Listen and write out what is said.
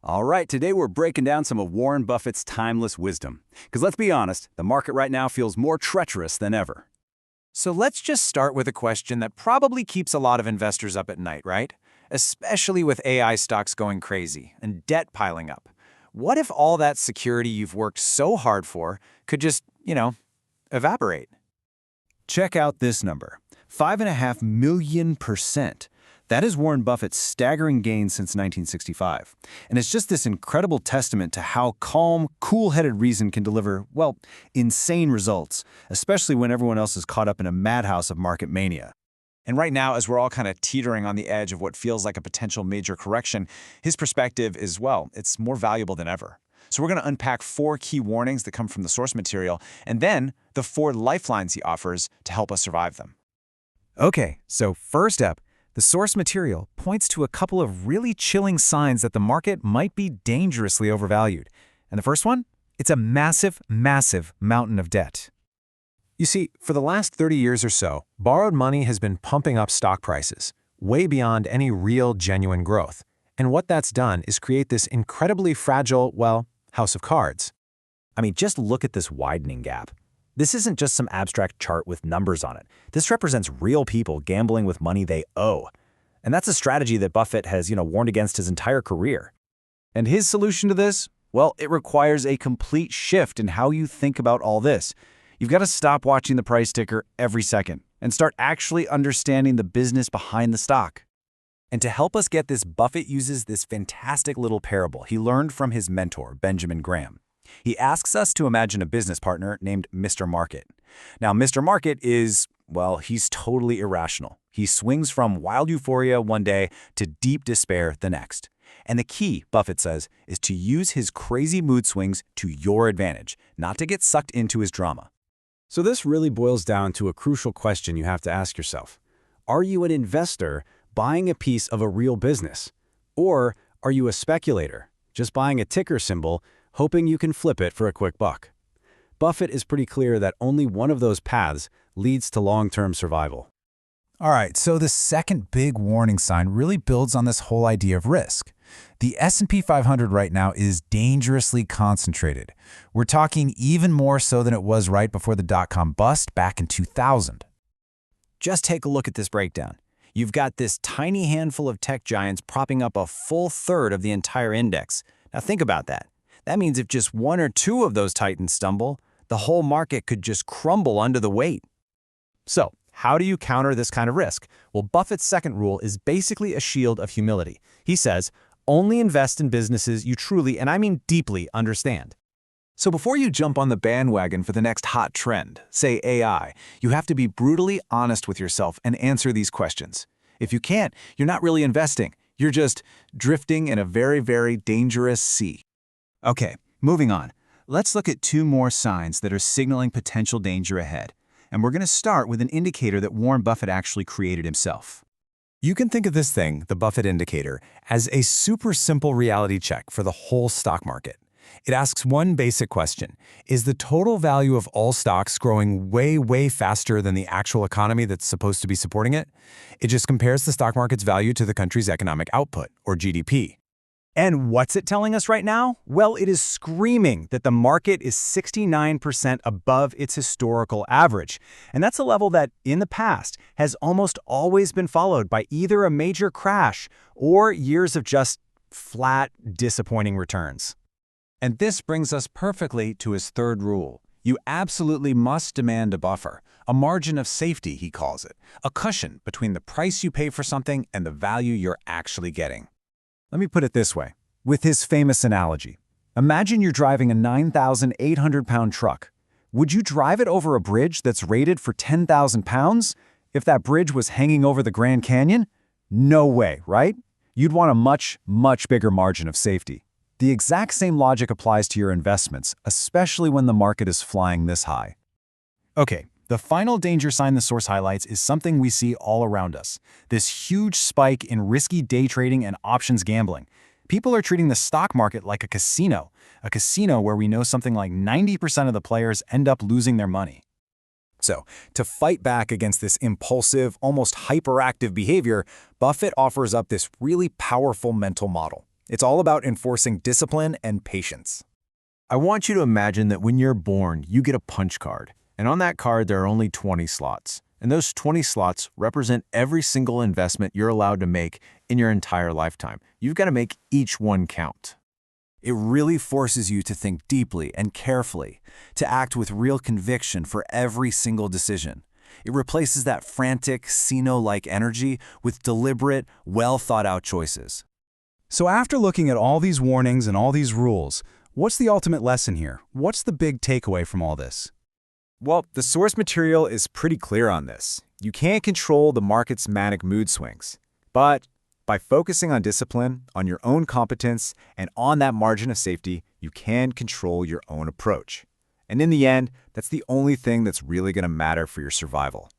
All right, today we're breaking down some of Warren Buffett's timeless wisdom. Because let's be honest, the market right now feels more treacherous than ever. So let's just start with a question that probably keeps a lot of investors up at night, right? Especially with AI stocks going crazy and debt piling up. What if all that security you've worked so hard for could just, evaporate? Check out this number, 5.5 million%. That is Warren Buffett's staggering gains since 1965. And it's just this incredible testament to how calm, cool-headed reason can deliver, well, insane results, especially when everyone else is caught up in a madhouse of market mania. And right now, as we're all kind of teetering on the edge of what feels like a potential major correction, his perspective is, well, it's more valuable than ever. So we're going to unpack 4 key warnings that come from the source material, and then the 4 lifelines he offers to help us survive them. Okay, so first up, the source material points to a couple of really chilling signs that the market might be dangerously overvalued. And the first one? It's a massive, massive mountain of debt. You see, for the last 30 years or so, borrowed money has been pumping up stock prices, way beyond any real, genuine growth. And what that's done is create this incredibly fragile, well, house of cards. I mean, just look at this widening gap. This isn't just some abstract chart with numbers on it. This represents real people gambling with money they owe. And that's a strategy that Buffett has, warned against his entire career. And his solution to this? Well, it requires a complete shift in how you think about all this. You've got to stop watching the price ticker every second and start actually understanding the business behind the stock. And to help us get this, Buffett uses this fantastic little parable he learned from his mentor, Benjamin Graham. He asks us to imagine a business partner named Mr. Market. Now, Mr. Market is, well, he's totally irrational. He swings from wild euphoria one day to deep despair the next. And the key, Buffett says, is to use his crazy mood swings to your advantage, not to get sucked into his drama. So this really boils down to a crucial question you have to ask yourself. Are you an investor buying a piece of a real business? Or are you a speculator, just buying a ticker symbol, hoping you can flip it for a quick buck? Buffett is pretty clear that only one of those paths leads to long-term survival. All right, so the second big warning sign really builds on this whole idea of risk. The S&P 500 right now is dangerously concentrated. We're talking even more so than it was right before the dot-com bust back in 2000. Just take a look at this breakdown. You've got this tiny handful of tech giants propping up a full third of the entire index. Now think about that. That means if just 1 or 2 of those titans stumble, the whole market could just crumble under the weight. So, how do you counter this kind of risk? Well, Buffett's second rule is basically a shield of humility. He says, only invest in businesses you truly, and I mean deeply, understand. So before you jump on the bandwagon for the next hot trend, say AI, you have to be brutally honest with yourself and answer these questions. If you can't, you're not really investing. You're just drifting in a very, very dangerous sea. Okay, moving on. Let's look at 2 more signs that are signaling potential danger ahead. And we're going to start with an indicator that Warren Buffett actually created himself. You can think of this thing, the Buffett indicator, as a super simple reality check for the whole stock market. It asks one basic question: is the total value of all stocks growing way, way faster than the actual economy that's supposed to be supporting it? It just compares the stock market's value to the country's economic output, or GDP. And what's it telling us right now? Well, it is screaming that the market is 69% above its historical average. And that's a level that, in the past, has almost always been followed by either a major crash or years of just flat, disappointing returns. And this brings us perfectly to his third rule. You absolutely must demand a buffer, a margin of safety, he calls it, a cushion between the price you pay for something and the value you're actually getting. Let me put it this way, with his famous analogy. Imagine you're driving a 9,800-pound truck. Would you drive it over a bridge that's rated for 10,000 pounds? If that bridge was hanging over the Grand Canyon? No way, right? You'd want a much, much bigger margin of safety. The exact same logic applies to your investments, especially when the market is flying this high. Okay, the final danger sign the source highlights is something we see all around us. This huge spike in risky day trading and options gambling. People are treating the stock market like a casino where we know something like 90% of the players end up losing their money. So, to fight back against this impulsive, almost hyperactive behavior, Buffett offers up this really powerful mental model. It's all about enforcing discipline and patience. I want you to imagine that when you're born, you get a punch card. And on that card, there are only 20 slots. And those 20 slots represent every single investment you're allowed to make in your entire lifetime. You've got to make each one count. It really forces you to think deeply and carefully, to act with real conviction for every single decision. It replaces that frantic, casino-like energy with deliberate, well-thought-out choices. So after looking at all these warnings and all these rules, what's the ultimate lesson here? What's the big takeaway from all this? Well, the source material is pretty clear on this. You can't control the market's manic mood swings. But by focusing on discipline, on your own competence, and on that margin of safety, you can control your own approach. And in the end, that's the only thing that's really going to matter for your survival.